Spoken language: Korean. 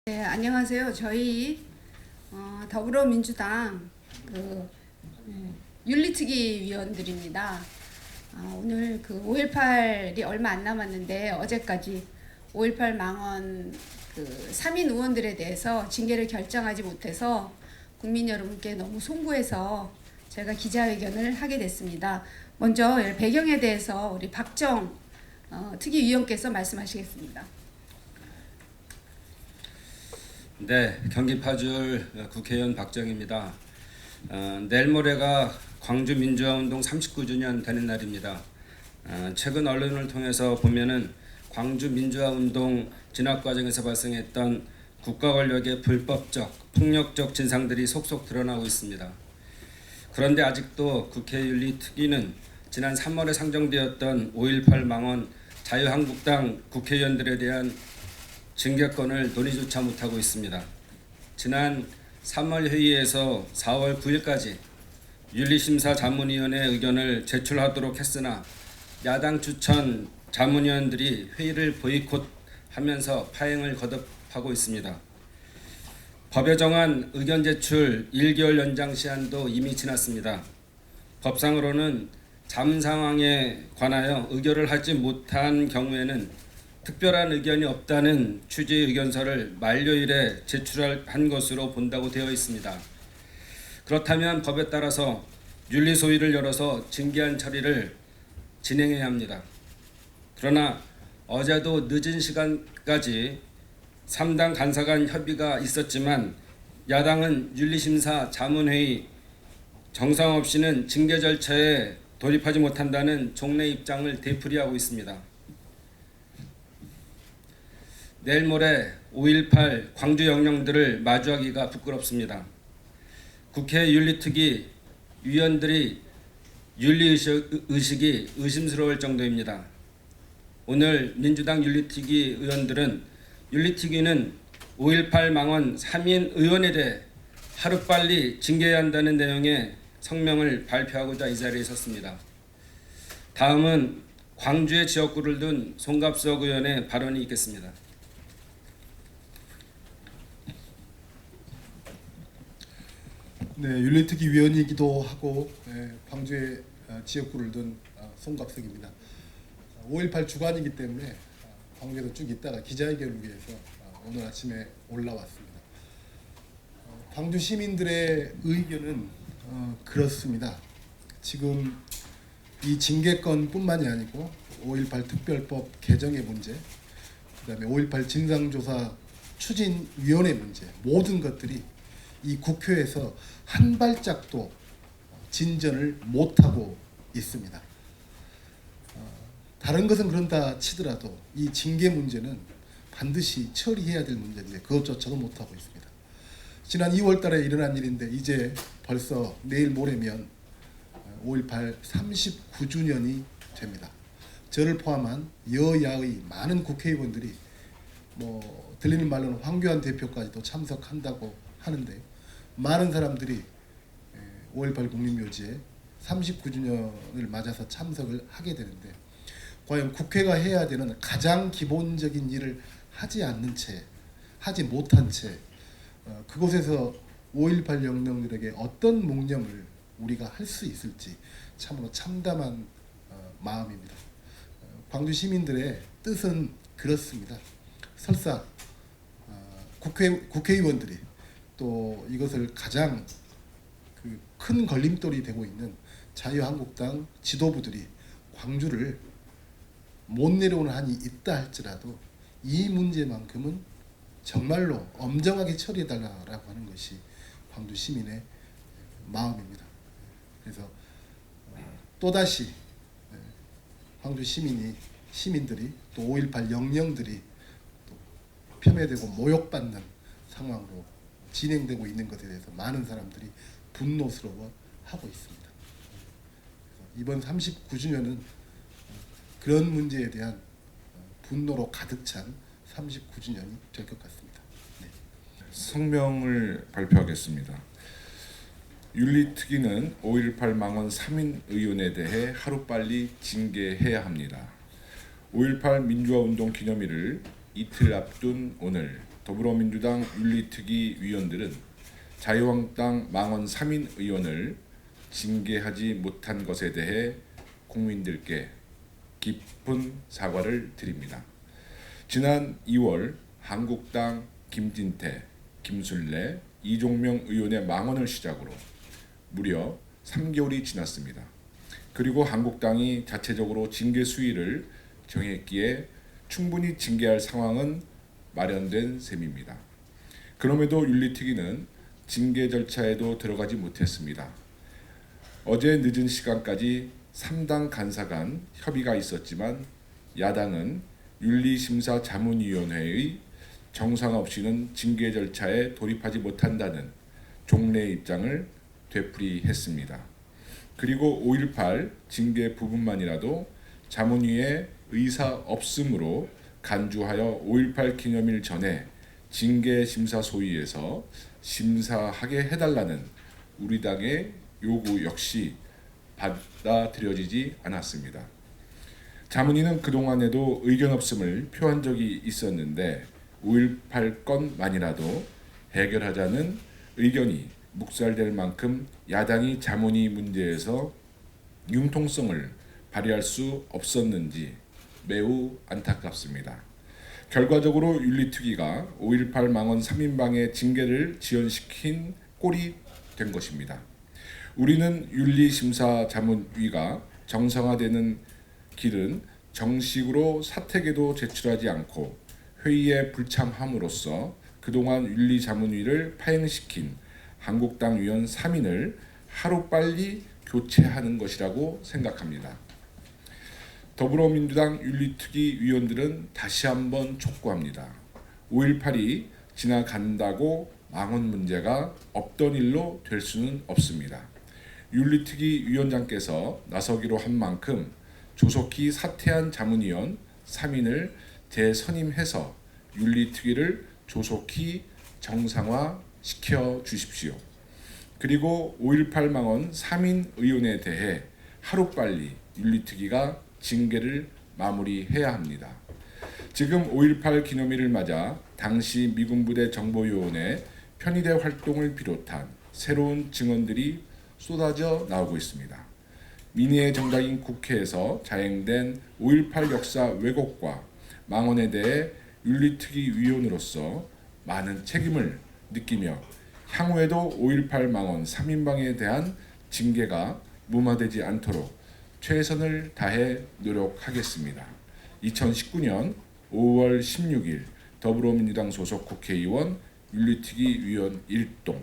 네, 안녕하세요. 저희 더불어민주당 윤리특위 위원들입니다. 오늘 5.18이 얼마 안 남았는데 어제까지 5.18 망언 3인 의원들에 대해서 징계를 결정하지 못해서 국민 여러분께 너무 송구해서 제가 기자회견을 하게 됐습니다. 먼저 배경에 대해서 우리 박정 특위위원께서 말씀하시겠습니다. 네, 경기 파주을 국회의원 박정입니다. 내일 모레가 광주 민주화운동 39주년 되는 날입니다. 최근 언론을 통해서 보면은 광주 민주화운동 진압 과정에서 발생했던 국가 권력의 불법적, 폭력적 진상들이 속속 드러나고 있습니다. 그런데 아직도 국회 윤리특위는 지난 3월에 상정되었던 5.18 망언 자유한국당 국회의원들에 대한 징계권을 논의조차 못하고 있습니다. 지난 3월 회의에서 4월 9일까지 윤리심사 자문위원회 의견을 제출하도록 했으나 야당 추천 자문위원들이 회의를 보이콧하면서 파행을 거듭하고 있습니다. 법에 정한 의견 제출 1개월 연장 시한도 이미 지났습니다. 법상으로는 자문 상황에 관하여 의결을 하지 못한 경우에는 특별한 의견이 없다는 취지의 의견서를 만료일에 제출한 것으로 본다고 되어 있습니다. 그렇다면 법에 따라서 윤리소위를 열어서 징계한 처리를 진행해야 합니다. 그러나 어제도 늦은 시간까지 3당 간사 간 협의가 있었지만 야당은 윤리심사 자문회의 정상 없이는 징계 절차에 돌입하지 못한다는 종래 입장을 되풀이하고 있습니다. 내일 모레 5.18 광주 영령들을 마주하기가 부끄럽습니다. 국회 윤리특위 위원들이 윤리의식이 의심스러울 정도입니다. 오늘 민주당 윤리특위 의원들은 윤리특위는 5.18 망언 3인 의원에 대해 하루빨리 징계해야 한다는 내용의 성명을 발표하고자 이 자리에 섰습니다. 다음은 광주의 지역구를 둔 송갑석 의원의 발언이 있겠습니다. 네, 윤리특위 위원이기도 하고 광주의 지역구를 둔 송갑석입니다. 5.18 주간이기 때문에 광주에서 쭉 있다가 기자회견을 위해서 오늘 아침에 올라왔습니다. 광주 시민들의 의견은 그렇습니다. 지금 이 징계권뿐만이 아니고 5.18 특별법 개정의 문제, 그다음에 5.18 진상조사 추진위원회 문제, 모든 것들이 이 국회에서 한 발짝도 진전을 못하고 있습니다. 다른 것은 그런다 치더라도 이 징계 문제는 반드시 처리해야 될 문제인데 그것조차도 못하고 있습니다. 지난 2월 달에 일어난 일인데 이제 벌써 내일 모레면 5.18 39주년이 됩니다. 저를 포함한 여야의 많은 국회의원들이 들리는 말로는 황교안 대표까지도 참석한다고 하는데 많은 사람들이 5.18 국립묘지에 39주년을 맞아서 참석을 하게 되는데 과연 국회가 해야 되는 가장 기본적인 일을 하지 못한 채 그곳에서 5.18 영령들에게 어떤 묵념을 우리가 할 수 있을지 참으로 참담한 마음입니다. 광주 시민들의 뜻은 그렇습니다. 설사 국회의원들이 또 이것을 가장 큰 걸림돌이 되고 있는 자유한국당 지도부들이 광주를 못 내려오는 한이 있다 할지라도 이 문제만큼은 정말로 엄정하게 처리해달라고 하는 것이 광주 시민의 마음입니다. 그래서 또다시 광주 시민들이 또 5.18 영령들이 또 폄훼되고 모욕받는 상황으로 진행되고 있는 것에 대해서 많은 사람들이 분노스러워하고 있습니다. 이번 39주년은 그런 문제에 대한 분노로 가득 찬 39주년이 될 것 같습니다. 네. 성명을 발표하겠습니다. 윤리특위는 5.18 망언 3인 의원에 대해 하루빨리 징계해야 합니다. 5.18 민주화운동 기념일을 이틀 앞둔 오늘 더불어민주당 윤리특위 위원들은 자유한국당 망원 3인 의원을 징계하지 못한 것에 대해 국민들께 깊은 사과를 드립니다. 지난 2월 한국당 김진태, 김순례, 이종명 의원의 망언을 시작으로 무려 3개월이 지났습니다. 그리고 한국당이 자체적으로 징계 수위를 정했기에 충분히 징계할 상황은 마련된 셈입니다. 그럼에도 윤리특위는 징계 절차에도 들어가지 못했습니다. 어제 늦은 시간까지 3당 간사 간 협의가 있었지만 야당은 윤리심사자문위원회의 정상 없이는 징계 절차에 돌입하지 못한다는 종래의 입장을 되풀이했습니다. 그리고 5.18 징계 부분만이라도 자문위의 의사 없음으로 간주하여 5.18 기념일 전에 징계 심사 소위에서 심사하게 해달라는 우리 당의 요구 역시 받아들여지지 않았습니다. 자문위는 그동안에도 의견 없음을 표한 적이 있었는데 5.18 건만이라도 해결하자는 의견이 묵살될 만큼 야당이 자문위 문제에서 융통성을 발휘할 수 없었는지 매우 안타깝습니다. 결과적으로 윤리특위가 5.18 망원 3인방의 징계를 지연시킨 꼴이 된 것입니다. 우리는 윤리심사자문위가 정상화되는 길은 정식으로 사택에도 제출하지 않고 회의에 불참함으로써 그동안 윤리자문위를 파행시킨 한국당 위원 3인을 하루빨리 교체하는 것이라고 생각합니다. 더불어민주당 윤리특위 위원들은 다시 한번 촉구합니다. 5.18이 지나간다고 망언 문제가 없던 일로 될 수는 없습니다. 윤리특위 위원장께서 나서기로 한 만큼 조속히 사퇴한 자문위원 3인을 재선임해서 윤리특위를 조속히 정상화시켜 주십시오. 그리고 5.18 망언 3인 의원에 대해 하루빨리 윤리특위가 징계를 마무리해야 합니다. 지금 5.18 기념일을 맞아 당시 미군부대 정보요원의 편의대 활동을 비롯한 새로운 증언들이 쏟아져 나오고 있습니다. 민의의 정당인 국회에서 자행된 5.18 역사 왜곡과 망언에 대해 윤리특위 위원으로서 많은 책임을 느끼며 향후에도 5.18 망언 3인방에 대한 징계가 무마되지 않도록 최선을 다해 노력하겠습니다. 2019년 5월 16일 더불어민주당 소속 국회의원 윤리특위 위원 1동